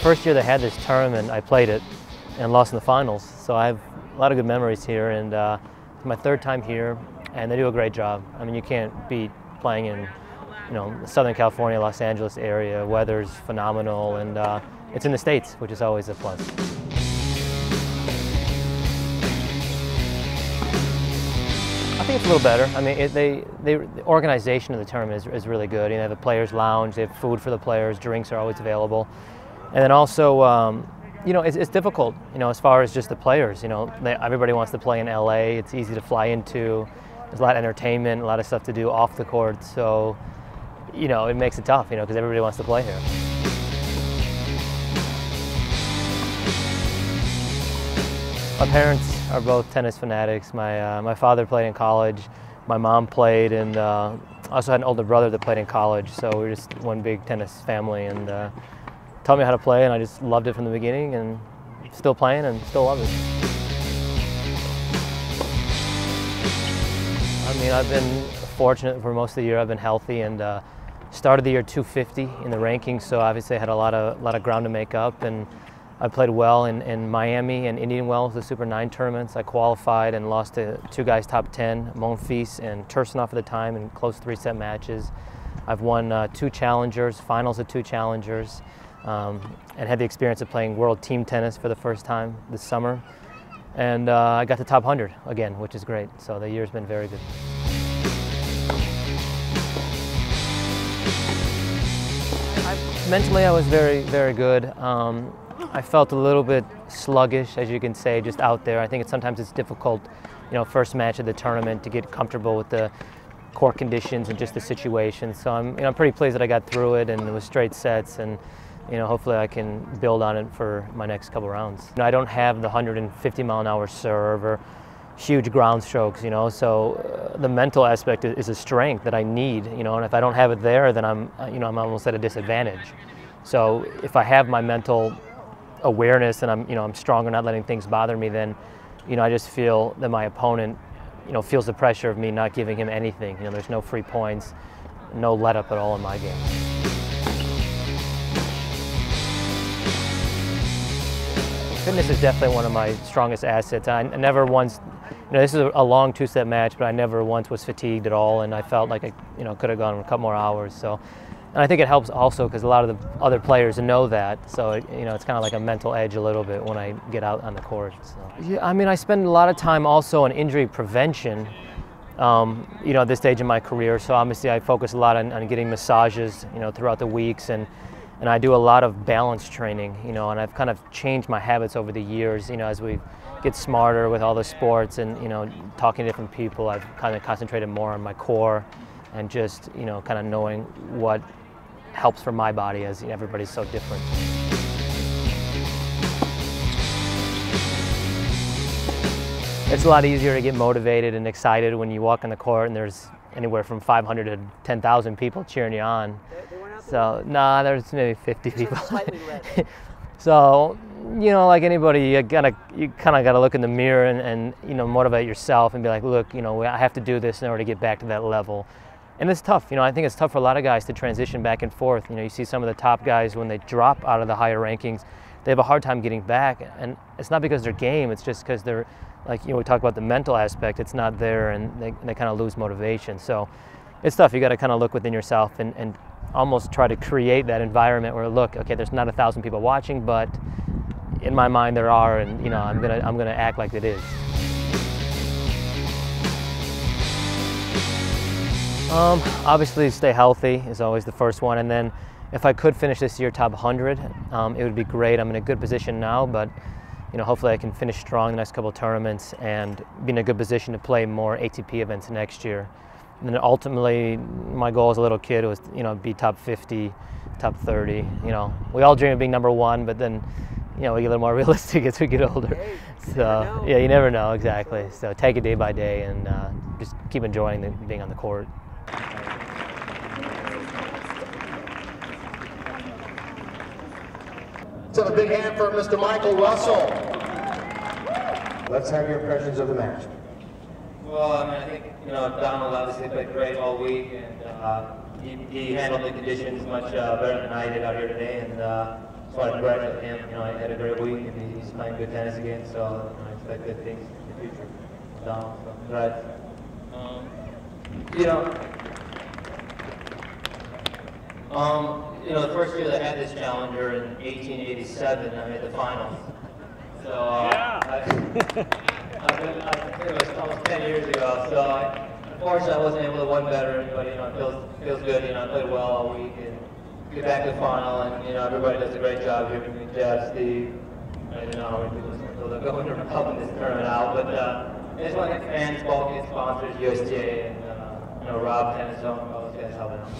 first year they had this tournament, I played it and lost in the finals. So I have a lot of good memories here, and it's my third time here, and they do a great job. I mean, you can't beat playing in, Southern California, Los Angeles area. Weather's phenomenal, and it's in the States, which is always a plus. I think it's a little better. I mean, the organization of the tournament is really good. They have a players' lounge, they have food for the players, drinks are always available. And then also, it's difficult, as far as just the players. Everybody wants to play in LA. It's easy to fly into. There's a lot of entertainment, a lot of stuff to do off the court. So, it makes it tough, because everybody wants to play here. My parents are both tennis fanatics. My father played in college. My mom played, and I also had an older brother that played in college. So we're just one big tennis family, and taught me how to play, and I just loved it from the beginning, and still playing and still love it. I mean, I've been fortunate for most of the year. I've been healthy, and started the year 250 in the rankings, so obviously I had a lot of ground to make up, and I played well in Miami and Indian Wells, the Super 9 tournaments. I qualified and lost to two guys top 10, Monfils and Tursunov at the time, in close 3-set matches. I've won 2 challengers, finals of 2 challengers, and had the experience of playing world team tennis for the first time this summer. And I got to top 100 again, which is great. So the year's been very good. Mentally, I was very, very good. I felt a little bit sluggish, as you can say, just out there. I think sometimes it's difficult, first match of the tournament, to get comfortable with the court conditions and just the situation. So I'm pretty pleased that I got through it, and it was straight sets, and hopefully I can build on it for my next couple rounds. I don't have the 150-mile-an-hour serve or huge ground strokes, so the mental aspect is a strength that I need, and if I don't have it there, then I'm almost at a disadvantage. So if I have my mental awareness and I'm stronger, not letting things bother me, then I just feel that my opponent feels the pressure of me not giving him anything. There's no free points, no let up at all in my game. Fitness is definitely one of my strongest assets. I never once, this is a long 2-set match, but I never once was fatigued at all, and I felt like I could have gone a couple more hours. So. And I think it helps also because a lot of the other players know that, so it's kind of like a mental edge a little bit when I get out on the court. So. Yeah, I mean, I spend a lot of time also on injury prevention, at this stage in my career. So obviously I focus a lot on getting massages, throughout the weeks, and I do a lot of balance training, and I've kind of changed my habits over the years, as we get smarter with all the sports and, talking to different people. I've kind of concentrated more on my core and just, kind of knowing what helps for my body, as everybody's so different. It's a lot easier to get motivated and excited when you walk on the court and there's anywhere from 500 to 10,000 people cheering you on. So, nah, there's maybe 50 people. So, like anybody, you kind of got to look in the mirror and motivate yourself and be like, look, I have to do this in order to get back to that level. And it's tough, I think it's tough for a lot of guys to transition back and forth. You see some of the top guys, when they drop out of the higher rankings, they have a hard time getting back. And it's not because of their game, it's just because they're, like, we talk about the mental aspect, it's not there, and they kind of lose motivation. So it's tough. You got to kind of look within yourself and almost try to create that environment where, look, okay, there's not 1,000 people watching, but in my mind there are, and I'm gonna act like it is. Obviously, stay healthy is always the first one, and then if I could finish this year top 100, it would be great. I'm in a good position now, but hopefully I can finish strong the next couple of tournaments and be in a good position to play more ATP events next year. And then ultimately, my goal as a little kid was, be top 50, top 30. We all dream of being #1, but then, we get a little more realistic as we get older. So yeah, you never know, exactly. So take it day by day and just keep enjoying being on the court. So a big hand for Mr. Michael Russell. Let's have your impressions of the match. Well, I think, you know, Donald obviously played great all week, and he handled the conditions much better than I did out here today, and just want to congratulate him. You know, he had a great week, and he's playing good tennis again, so you know, I expect good things in the future. Donald, so congrats. You know, the first year that I had this challenger in 1887, I made the finals. So I think it was almost 10 years ago. So unfortunately, I wasn't able to win better, but you know, it feels good. You know, I played well all week and get back to the final, and you know, everybody does a great job here between Jeff, Steve, I don't know how many people are going to helping this tournament out, but I just want to thank fans, bulk sponsors, USTA, and you know, Rob, Tennis Zone, all those guys helping out.